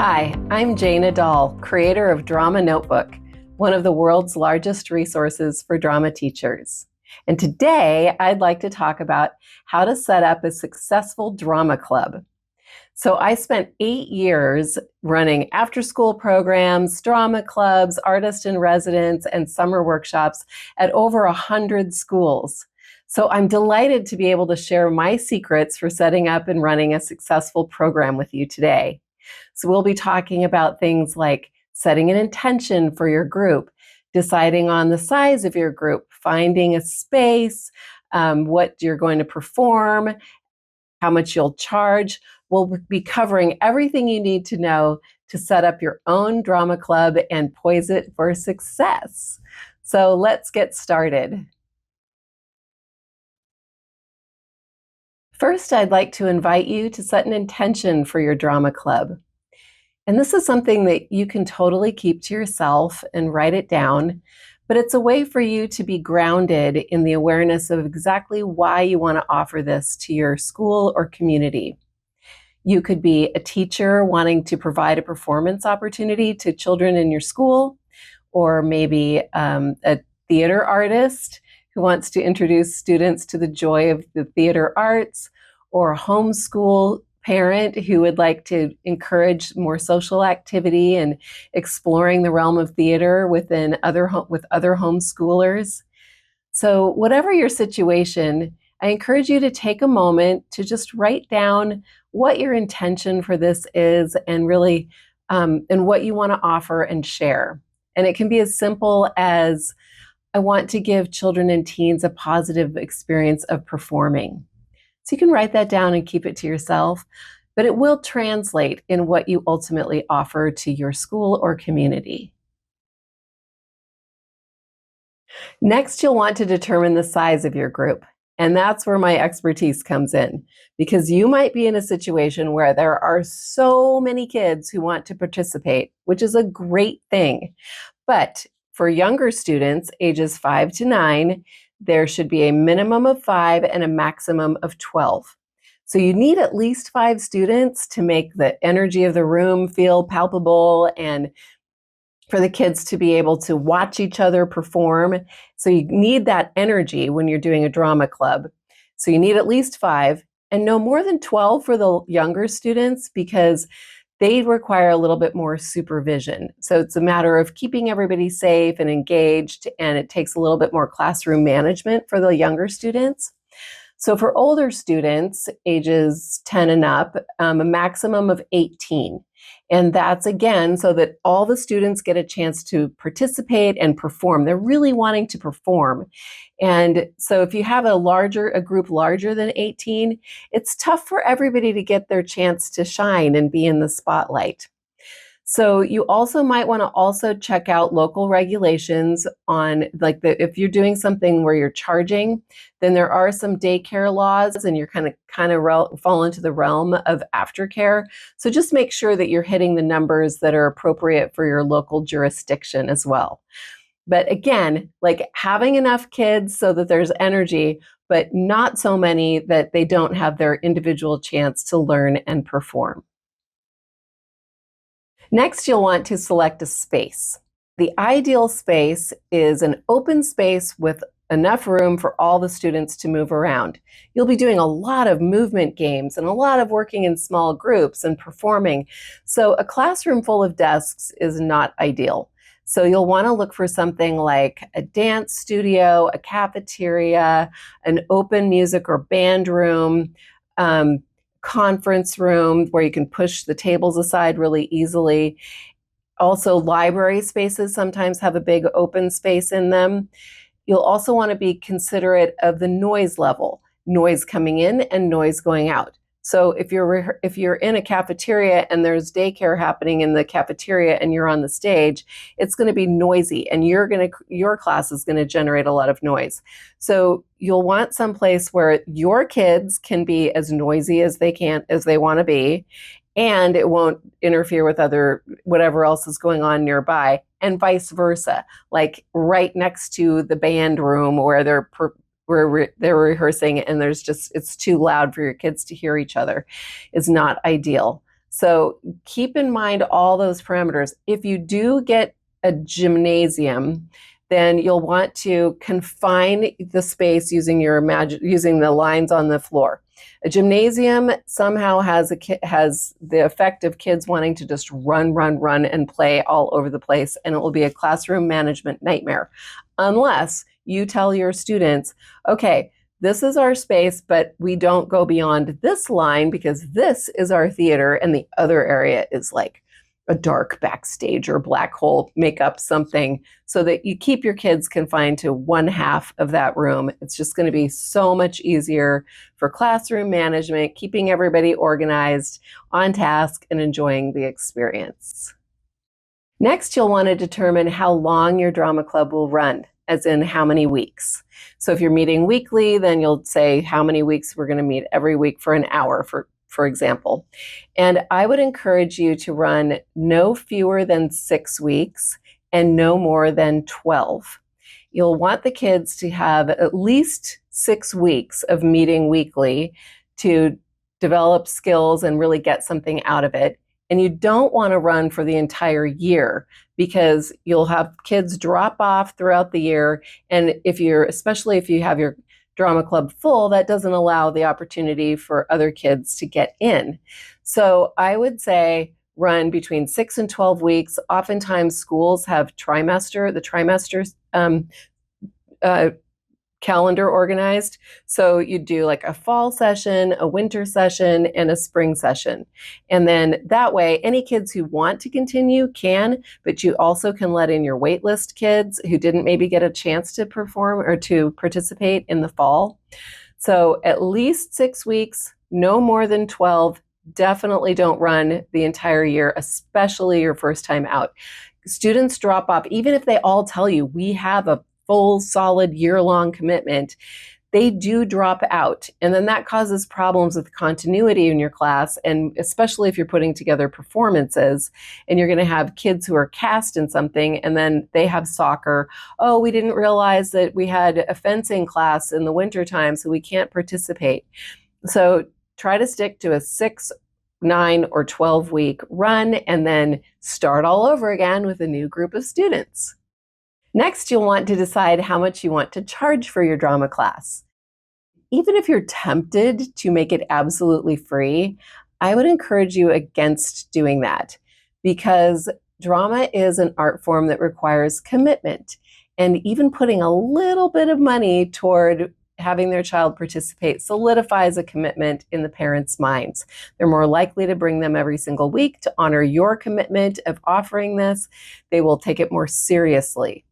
Hi, I'm Janea, creator of Drama Notebook, one of the world's largest resources for drama teachers. And today I'd like to talk about how to set up a successful drama club. So I spent 8 years running after-school programs, drama clubs, artist in residence, and summer workshops at over 100 schools. So I'm delighted to be able to share my secrets for setting up and running a successful program with you today. So we'll be talking about things like setting an intention for your group, deciding on the size of your group, finding a space, what you're going to perform, how much you'll charge. We'll be covering everything you need to know to set up your own drama club and poise it for success. So let's get started. First, I'd like to invite you to set an intention for your drama club. And this is something that you can totally keep to yourself and write it down, but it's a way for you to be grounded in the awareness of exactly why you want to offer this to your school or community. You could be a teacher wanting to provide a performance opportunity to children in your school, or maybe a theater artist who wants to introduce students to the joy of the theater arts, or a homeschool parent who would like to encourage more social activity and exploring the realm of theater with other homeschoolers. So whatever your situation, I encourage you to take a moment to just write down what your intention for this is and really and what you want to offer and share. And it can be as simple as, I want to give children and teens a positive experience of performing. So you can write that down and keep it to yourself, but it will translate in what you ultimately offer to your school or community. Next, you'll want to determine the size of your group. And that's where my expertise comes in, because you might be in a situation where there are so many kids who want to participate, which is a great thing. But for younger students, ages 5 to 9, there should be a minimum of 5 and a maximum of 12. So you need at least 5 students to make the energy of the room feel palpable and for the kids to be able to watch each other perform. So you need that energy when you're doing a drama club. So you need at least 5 and no more than 12 for the younger students, because they require a little bit more supervision. So it's a matter of keeping everybody safe and engaged, and it takes a little bit more classroom management for the younger students. So for older students, ages 10 and up, a maximum of 18. And that's, again, so that all the students get a chance to participate and perform. They're really wanting to perform. And so if you have a group larger than 18, it's tough for everybody to get their chance to shine and be in the spotlight. So you also might want to also check out local regulations on, like, if you're doing something where you're charging, then there are some daycare laws, and you're kind of fall into the realm of aftercare. So just make sure that you're hitting the numbers that are appropriate for your local jurisdiction as well. But again, like, having enough kids so that there's energy, but not so many that they don't have their individual chance to learn and perform. Next, you'll want to select a space. The ideal space is an open space with enough room for all the students to move around. You'll be doing a lot of movement games and a lot of working in small groups and performing. So a classroom full of desks is not ideal. So you'll want to look for something like a dance studio, a cafeteria, an open music or band room, conference room where you can push the tables aside really easily. Also, library spaces sometimes have a big open space in them. You'll also want to be considerate of the noise level, noise coming in and noise going out. So if you're in a cafeteria and there's daycare happening in the cafeteria and you're on the stage, it's going to be noisy, and your class is going to generate a lot of noise. So you'll want some place where your kids can be as noisy as they want to be, and it won't interfere with whatever else is going on nearby, and vice versa. Like right next to the band room where they're rehearsing, and it's too loud for your kids to hear each other, is not ideal. So keep in mind all those parameters. If you do get a gymnasium, then you'll want to confine the space using using the lines on the floor. A gymnasium somehow has the effect of kids wanting to just run and play all over the place, and it will be a classroom management nightmare unless you tell your students, okay, this is our space, but we don't go beyond this line because this is our theater and the other area is like a dark backstage or black hole, make up something so that you keep your kids confined to one half of that room. It's just going to be so much easier for classroom management, keeping everybody organized, on task, and enjoying the experience. Next, you'll want to determine how long your drama club will run, as in how many weeks. So if you're meeting weekly, then you'll say how many weeks we're going to meet every week for an hour, for example. And I would encourage you to run no fewer than 6 weeks and no more than 12. You'll want the kids to have at least 6 weeks of meeting weekly to develop skills and really get something out of it. And you don't want to run for the entire year because you'll have kids drop off throughout the year. And especially if you have your drama club full, that doesn't allow the opportunity for other kids to get in. So I would say run between 6 and 12 weeks. Oftentimes schools have the trimester calendar organized. So you do like a fall session, a winter session, and a spring session. And then that way, any kids who want to continue can, but you also can let in your waitlist kids who didn't maybe get a chance to perform or to participate in the fall. So at least 6 weeks, no more than 12. Definitely don't run the entire year, especially your first time out. Students drop off, even if they all tell you we have a full, solid year-long commitment, they do drop out. And then that causes problems with continuity in your class, and especially if you're putting together performances and you're going to have kids who are cast in something and then they have soccer. Oh, we didn't realize that we had a fencing class in the wintertime, so we can't participate. So try to stick to a 6, 9, or 12-week run and then start all over again with a new group of students. Next, you'll want to decide how much you want to charge for your drama class. Even if you're tempted to make it absolutely free, I would encourage you against doing that because drama is an art form that requires commitment. And even putting a little bit of money toward having their child participate solidifies a commitment in the parents' minds. They're more likely to bring them every single week to honor your commitment of offering this. They will take it more seriously.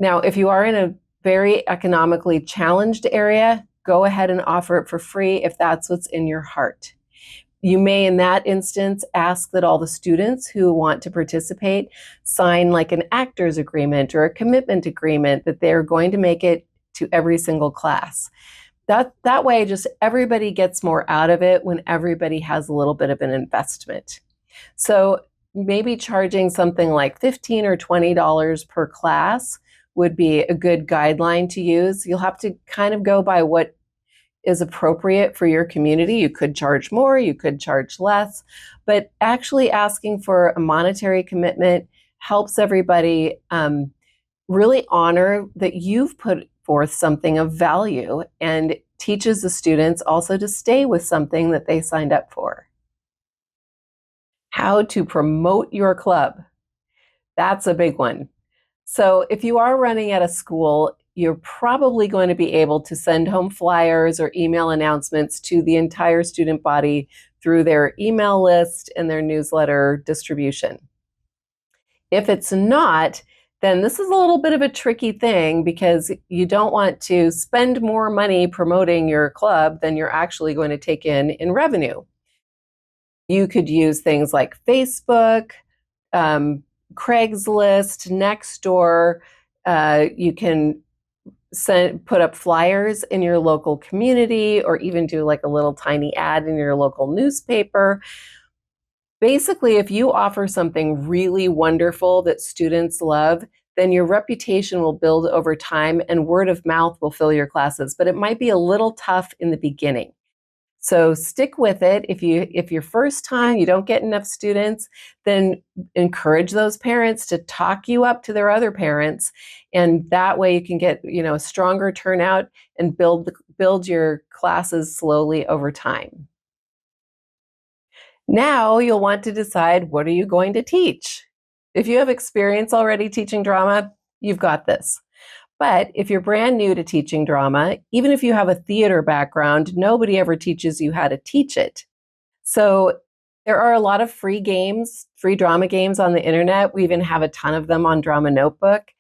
Now, if you are in a very economically challenged area, go ahead and offer it for free if that's what's in your heart. You may, in that instance, ask that all the students who want to participate sign like an actor's agreement or a commitment agreement that they're going to make it to every single class. That way, just everybody gets more out of it when everybody has a little bit of an investment. So maybe charging something like $15 or $20 per class would be a good guideline to use. You'll have to kind of go by what is appropriate for your community. You could charge more, you could charge less, but actually asking for a monetary commitment helps everybody really honor that you've put forth something of value and teaches the students also to stay with something that they signed up for. How to promote your club. That's a big one. So if you are running at a school, you're probably going to be able to send home flyers or email announcements to the entire student body through their email list and their newsletter distribution. If it's not, then this is a little bit of a tricky thing because you don't want to spend more money promoting your club than you're actually going to take in revenue. You could use things like Facebook, Craigslist, Nextdoor. You can put up flyers in your local community or even do like a little tiny ad in your local newspaper. Basically, if you offer something really wonderful that students love, then your reputation will build over time and word of mouth will fill your classes. But it might be a little tough in the beginning. So stick with it. If your first time you don't get enough students, then encourage those parents to talk you up to their other parents, and that way you can get, a stronger turnout and build your classes slowly over time. Now you'll want to decide, what are you going to teach? If you have experience already teaching drama, you've got this. But if you're brand new to teaching drama, even if you have a theater background, nobody ever teaches you how to teach it. So there are a lot of free games, free drama games on the internet. We even have a ton of them on Drama Notebook.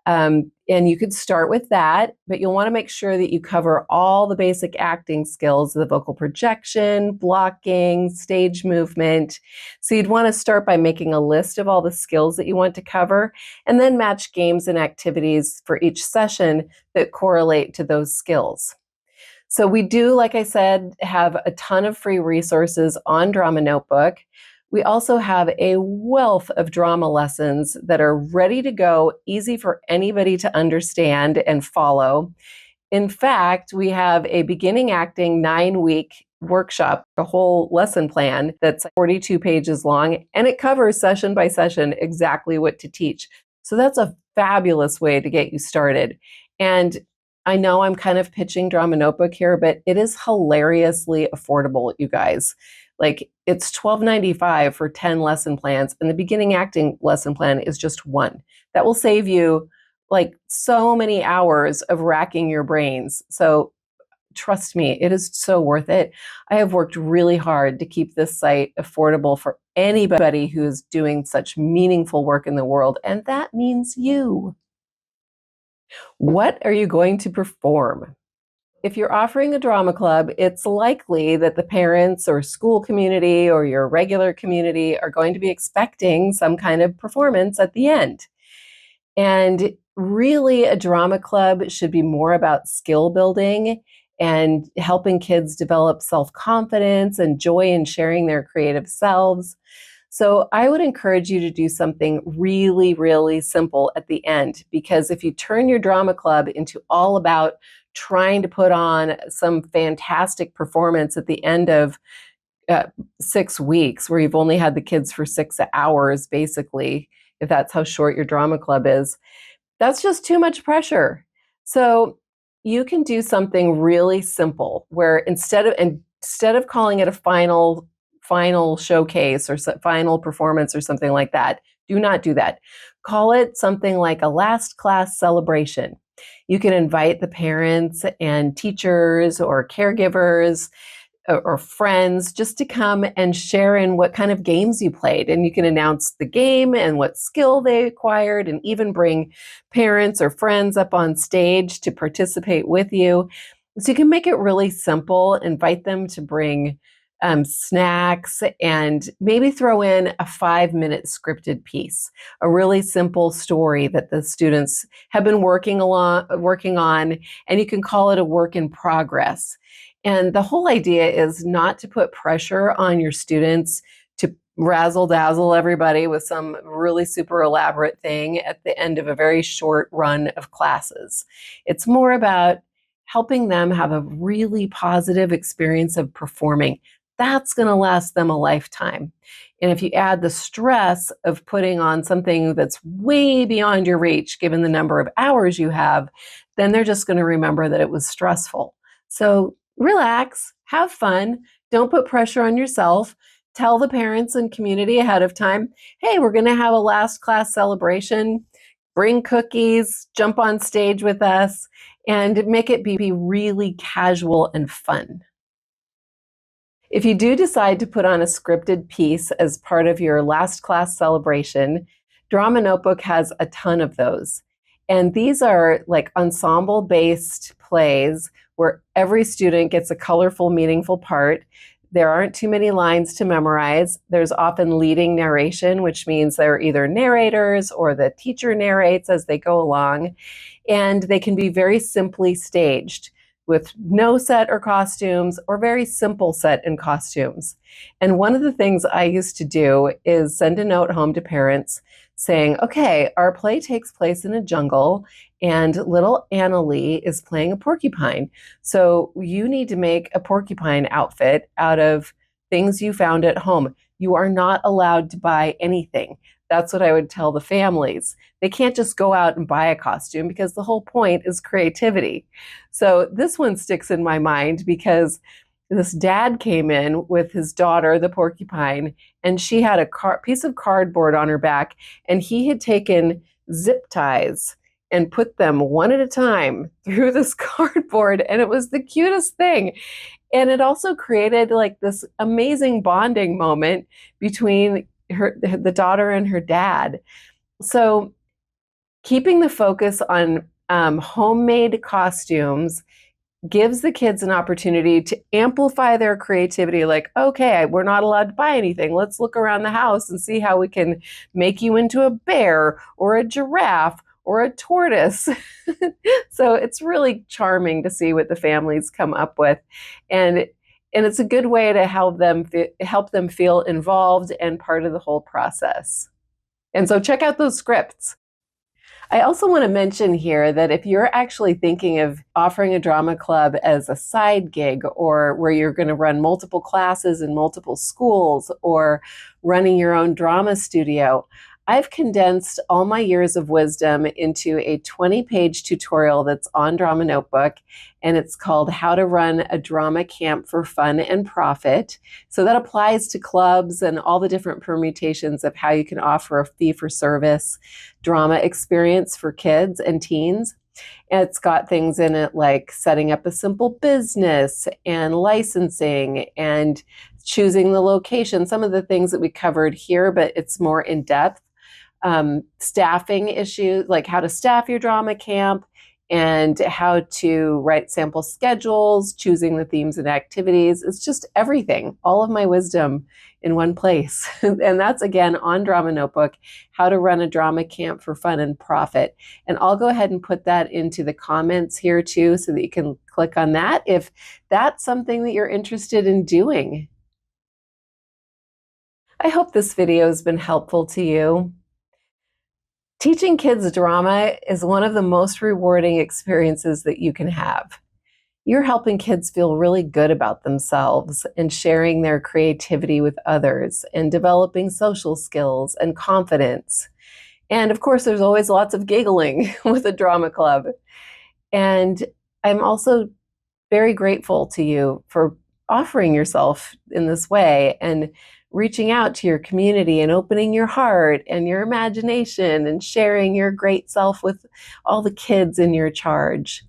And you could start with that, but you'll want to make sure that you cover all the basic acting skills, the vocal projection, blocking, stage movement. So you'd want to start by making a list of all the skills that you want to cover, and then match games and activities for each session that correlate to those skills. So we do, like I said, have a ton of free resources on Drama Notebook. We also have a wealth of drama lessons that are ready to go, easy for anybody to understand and follow. In fact, we have a beginning acting 9-week workshop, a whole lesson plan that's 42 pages long, and it covers session by session exactly what to teach. So that's a fabulous way to get you started. And I know I'm kind of pitching Drama Notebook here, but it is hilariously affordable, you guys. Like, it's $12.95 for 10 lesson plans, and the beginning acting lesson plan is just one. That will save you like so many hours of racking your brains. So trust me, it is so worth it. I have worked really hard to keep this site affordable for anybody who is doing such meaningful work in the world, and that means you. What are you going to perform? If you're offering a drama club, it's likely that the parents or school community or your regular community are going to be expecting some kind of performance at the end. And really, a drama club should be more about skill building and helping kids develop self-confidence and joy in sharing their creative selves. So I would encourage you to do something really, really simple at the end, because if you turn your drama club into all about trying to put on some fantastic performance at the end of 6 weeks, where you've only had the kids for 6 hours, basically, if that's how short your drama club is, that's just too much pressure. So you can do something really simple where instead of calling it a final showcase or final performance or something like that, do not do that. Call it something like a last class celebration. You can invite the parents and teachers or caregivers or friends just to come and share in what kind of games you played. And you can announce the game and what skill they acquired, and even bring parents or friends up on stage to participate with you. So you can make it really simple, invite them to bring snacks, and maybe throw in a 5-minute scripted piece, a really simple story that the students have been working on, and you can call it a work in progress. And the whole idea is not to put pressure on your students to razzle dazzle everybody with some really super elaborate thing at the end of a very short run of classes. It's more about helping them have a really positive experience of performing. That's going to last them a lifetime. And if you add the stress of putting on something that's way beyond your reach, given the number of hours you have, then they're just going to remember that it was stressful. So relax, have fun, don't put pressure on yourself. Tell the parents and community ahead of time, hey, we're going to have a last class celebration. Bring cookies, jump on stage with us, and make it be really casual and fun. If you do decide to put on a scripted piece as part of your last class celebration, Drama Notebook has a ton of those. And these are like ensemble-based plays where every student gets a colorful, meaningful part. There aren't too many lines to memorize. There's often leading narration, which means they're either narrators or the teacher narrates as they go along. And they can be very simply staged. with no set or costumes or very simple set and costumes. And one of the things I used to do is send a note home to parents saying, okay, our play takes place in a jungle and little Annalie is playing a porcupine. So you need to make a porcupine outfit out of things you found at home. You are not allowed to buy anything. That's what I would tell the families. They can't just go out and buy a costume because the whole point is creativity. So this one sticks in my mind because this dad came in with his daughter, the porcupine, and she had a piece of cardboard on her back, and he had taken zip ties and put them one at a time through this cardboard, and it was the cutest thing. And it also created like this amazing bonding moment between the daughter and her dad. So keeping the focus on homemade costumes gives the kids an opportunity to amplify their creativity. Like, okay, we're not allowed to buy anything. Let's look around the house and see how we can make you into a bear or a giraffe or a tortoise. So it's really charming to see what the families come up with. And it's a good way to help them feel involved and part of the whole process. And so check out those scripts. I also want to mention here that if you're actually thinking of offering a drama club as a side gig, or where you're going to run multiple classes in multiple schools, or running your own drama studio, I've condensed all my years of wisdom into a 20-page tutorial that's on Drama Notebook, and it's called How to Run a Drama Camp for Fun and Profit. So that applies to clubs and all the different permutations of how you can offer a fee-for-service drama experience for kids and teens. And it's got things in it like setting up a simple business and licensing and choosing the location, some of the things that we covered here, but it's more in depth. Staffing issues, like how to staff your drama camp and how to write sample schedules, choosing the themes and activities. It's just everything, all of my wisdom in one place. And that's, again, on Drama Notebook, How to Run a Drama Camp for Fun and Profit. And I'll go ahead and put that into the comments here too, so that you can click on that if that's something that you're interested in doing. I hope this video has been helpful to you. Teaching kids drama is one of the most rewarding experiences that you can have. You're helping kids feel really good about themselves and sharing their creativity with others and developing social skills and confidence. And of course, there's always lots of giggling with a drama club. And I'm also very grateful to you for offering yourself in this way and reaching out to your community and opening your heart and your imagination and sharing your great self with all the kids in your charge.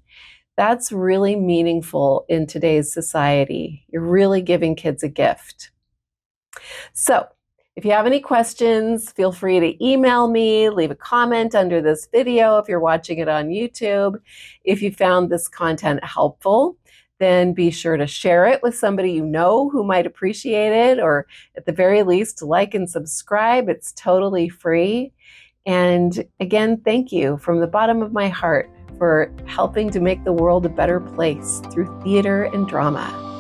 That's really meaningful in today's society. You're really giving kids a gift. So, if you have any questions, feel free to email me, leave a comment under this video if you're watching it on YouTube. If you found this content helpful, then be sure to share it with somebody you know who might appreciate it, or at the very least, like and subscribe. It's totally free. And again, thank you from the bottom of my heart for helping to make the world a better place through theater and drama.